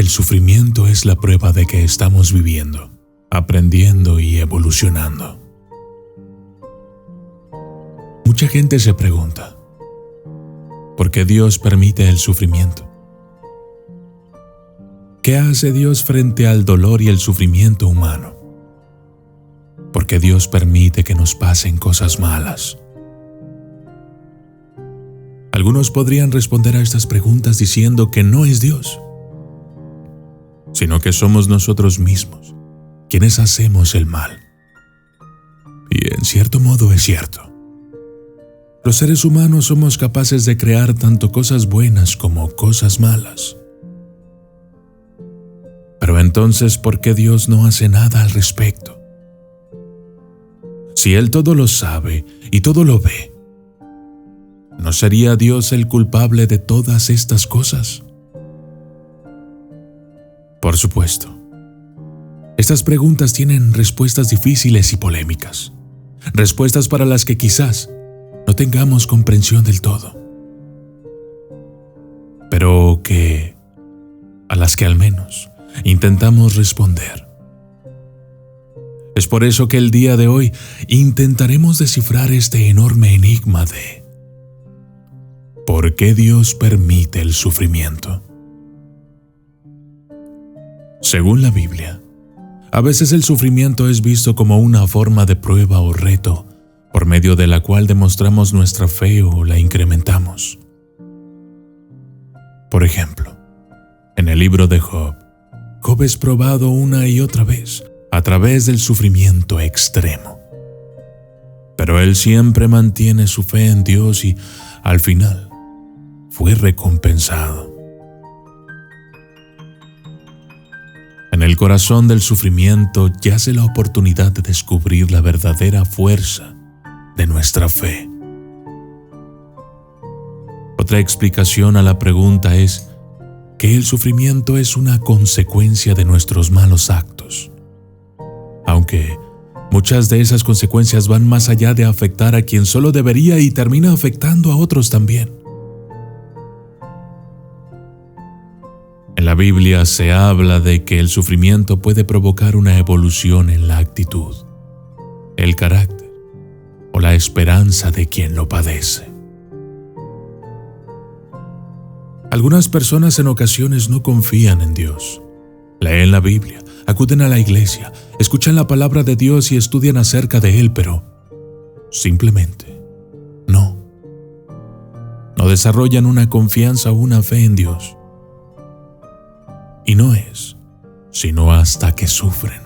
El sufrimiento es la prueba de que estamos viviendo, aprendiendo y evolucionando. Mucha gente se pregunta, ¿por qué Dios permite el sufrimiento? ¿Qué hace Dios frente al dolor y el sufrimiento humano? ¿Por qué Dios permite que nos pasen cosas malas? Algunos podrían responder a estas preguntas diciendo que no es Dios, sino que somos nosotros mismos quienes hacemos el mal. Y en cierto modo es cierto. Los seres humanos somos capaces de crear tanto cosas buenas como cosas malas. Pero entonces, ¿por qué Dios no hace nada al respecto? Si Él todo lo sabe y todo lo ve, ¿no sería Dios el culpable de todas estas cosas? Por supuesto, estas preguntas tienen respuestas difíciles y polémicas, respuestas para las que quizás no tengamos comprensión del todo, pero a las que al menos intentamos responder. Es por eso que el día de hoy intentaremos descifrar este enorme enigma de ¿por qué Dios permite el sufrimiento? Según la Biblia, a veces el sufrimiento es visto como una forma de prueba o reto, por medio de la cual demostramos nuestra fe o la incrementamos. Por ejemplo, en el libro de Job, Job es probado una y otra vez a través del sufrimiento extremo. Pero él siempre mantiene su fe en Dios y, al final, fue recompensado. En el corazón del sufrimiento yace la oportunidad de descubrir la verdadera fuerza de nuestra fe. Otra explicación a la pregunta es que el sufrimiento es una consecuencia de nuestros malos actos, aunque muchas de esas consecuencias van más allá de afectar a quien solo debería y termina afectando a otros también. En la Biblia se habla de que el sufrimiento puede provocar una evolución en la actitud, el carácter o la esperanza de quien lo padece. Algunas personas en ocasiones no confían en Dios. Leen la Biblia, acuden a la iglesia, escuchan la palabra de Dios y estudian acerca de Él, pero simplemente no desarrollan una confianza o una fe en Dios. Y no es sino hasta que sufren,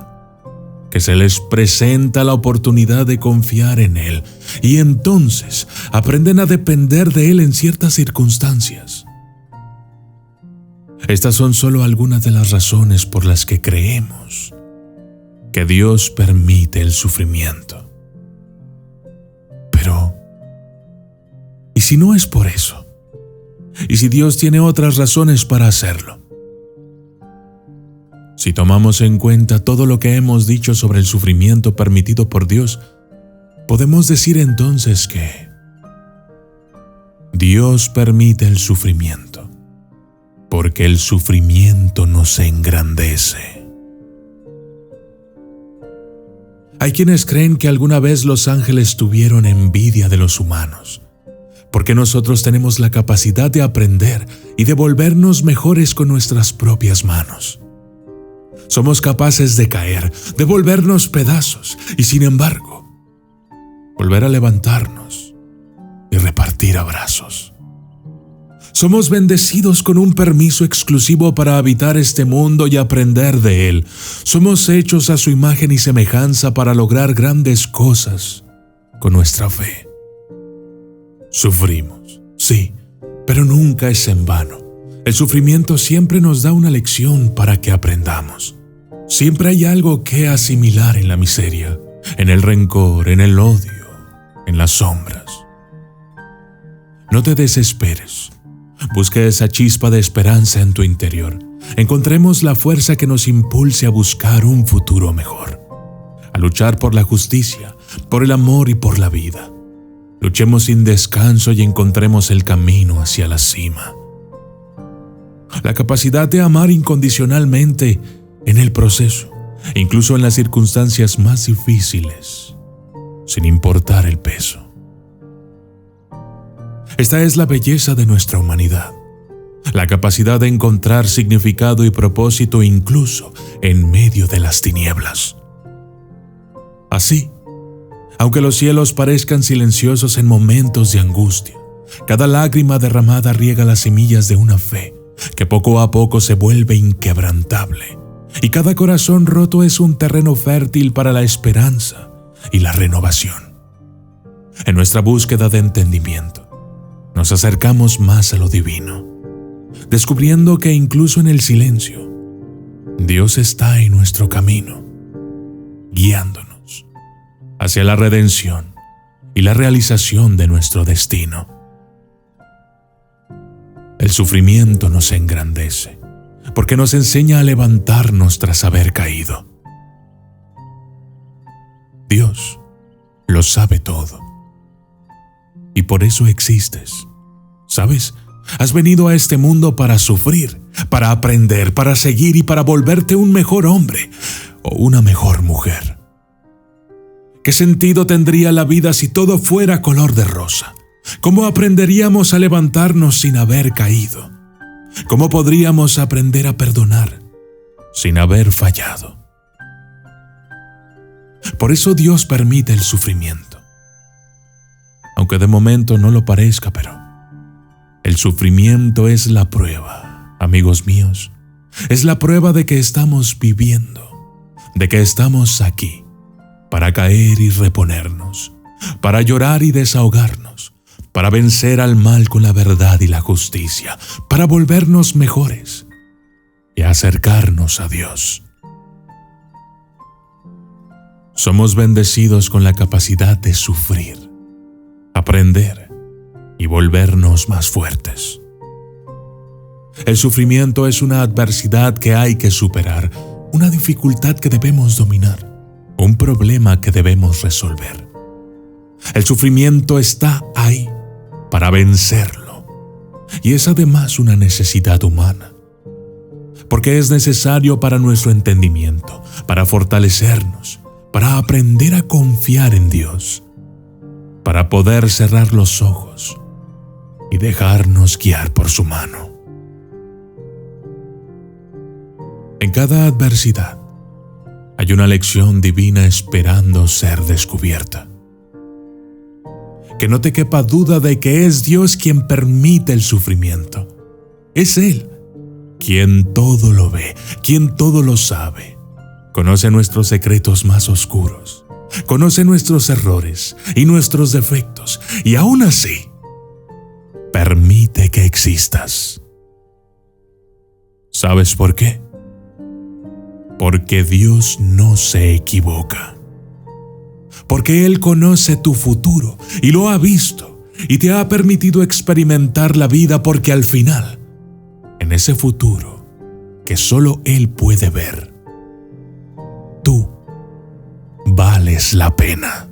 que se les presenta la oportunidad de confiar en Él, y entonces aprenden a depender de Él en ciertas circunstancias. Estas son solo algunas de las razones por las que creemos que Dios permite el sufrimiento. Pero, ¿y si no es por eso? ¿Y si Dios tiene otras razones para hacerlo? Si tomamos en cuenta todo lo que hemos dicho sobre el sufrimiento permitido por Dios, podemos decir entonces que Dios permite el sufrimiento porque el sufrimiento nos engrandece. Hay quienes creen que alguna vez los ángeles tuvieron envidia de los humanos, porque nosotros tenemos la capacidad de aprender y de volvernos mejores con nuestras propias manos. Somos capaces de caer, de volvernos pedazos y, sin embargo, volver a levantarnos y repartir abrazos. Somos bendecidos con un permiso exclusivo para habitar este mundo y aprender de él. Somos hechos a su imagen y semejanza para lograr grandes cosas con nuestra fe. Sufrimos, sí, pero nunca es en vano. El sufrimiento siempre nos da una lección para que aprendamos. Siempre hay algo que asimilar en la miseria, en el rencor, en el odio, en las sombras. No te desesperes. Busca esa chispa de esperanza en tu interior. Encontremos la fuerza que nos impulse a buscar un futuro mejor, a luchar por la justicia, por el amor y por la vida. Luchemos sin descanso y encontremos el camino hacia la cima. la capacidad de amar incondicionalmente en el proceso, incluso en las circunstancias más difíciles, sin importar el peso. Esta es la belleza de nuestra humanidad, la capacidad de encontrar significado y propósito incluso en medio de las tinieblas. Así, aunque los cielos parezcan silenciosos en momentos de angustia, cada lágrima derramada riega las semillas de una fe que poco a poco se vuelve inquebrantable, y cada corazón roto es un terreno fértil para la esperanza y la renovación. En nuestra búsqueda de entendimiento, nos acercamos más a lo divino, descubriendo que incluso en el silencio, Dios está en nuestro camino, guiándonos hacia la redención y la realización de nuestro destino. El sufrimiento nos engrandece, porque nos enseña a levantarnos tras haber caído. Dios lo sabe todo, y por eso existes. ¿Sabes? Has venido a este mundo para sufrir, para aprender, para seguir y para volverte un mejor hombre o una mejor mujer. ¿Qué sentido tendría la vida si todo fuera color de rosa? ¿Cómo aprenderíamos a levantarnos sin haber caído? ¿Cómo podríamos aprender a perdonar sin haber fallado? Por eso Dios permite el sufrimiento. Aunque de momento no lo parezca, pero el sufrimiento es la prueba, amigos míos. Es la prueba de que estamos viviendo, de que estamos aquí, para caer y reponernos, para llorar y desahogarnos, para vencer al mal con la verdad y la justicia, para volvernos mejores y acercarnos a Dios. Somos bendecidos con la capacidad de sufrir, aprender y volvernos más fuertes. El sufrimiento es una adversidad que hay que superar, una dificultad que debemos dominar, un problema que debemos resolver. El sufrimiento está ahí para vencerlo, y es además una necesidad humana, porque es necesario para nuestro entendimiento, para fortalecernos, para aprender a confiar en Dios, para poder cerrar los ojos y dejarnos guiar por su mano. En cada adversidad hay una lección divina esperando ser descubierta. Que no te quepa duda de que es Dios quien permite el sufrimiento. Es Él quien todo lo ve, quien todo lo sabe. Conoce nuestros secretos más oscuros, conoce nuestros errores y nuestros defectos, y aún así, permite que existas. ¿Sabes por qué? Porque Dios no se equivoca. Porque Él conoce tu futuro y lo ha visto y te ha permitido experimentar la vida, porque al final, en ese futuro que solo Él puede ver, tú vales la pena.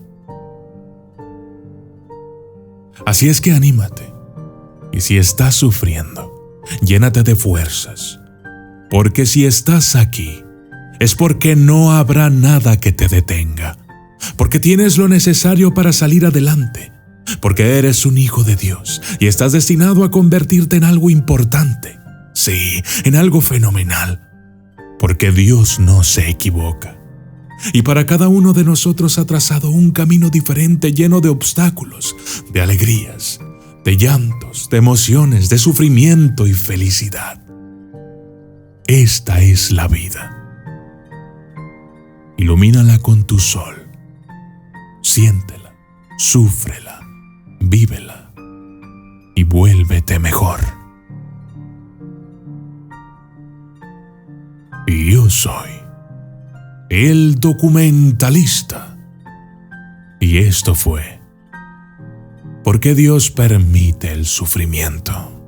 Así es que anímate, y si estás sufriendo, llénate de fuerzas, porque si estás aquí, es porque no habrá nada que te detenga, porque tienes lo necesario para salir adelante, porque eres un hijo de Dios y estás destinado a convertirte en algo importante, sí, en algo fenomenal, porque Dios no se equivoca. Y para cada uno de nosotros ha trazado un camino diferente, lleno de obstáculos, de alegrías, de llantos, de emociones, de sufrimiento y felicidad. Esta es la vida. Ilumínala con tu sol. Siéntela, súfrela, vívela y vuélvete mejor. Y yo soy el documentalista. Y esto fue ¿Por qué Dios permite el sufrimiento?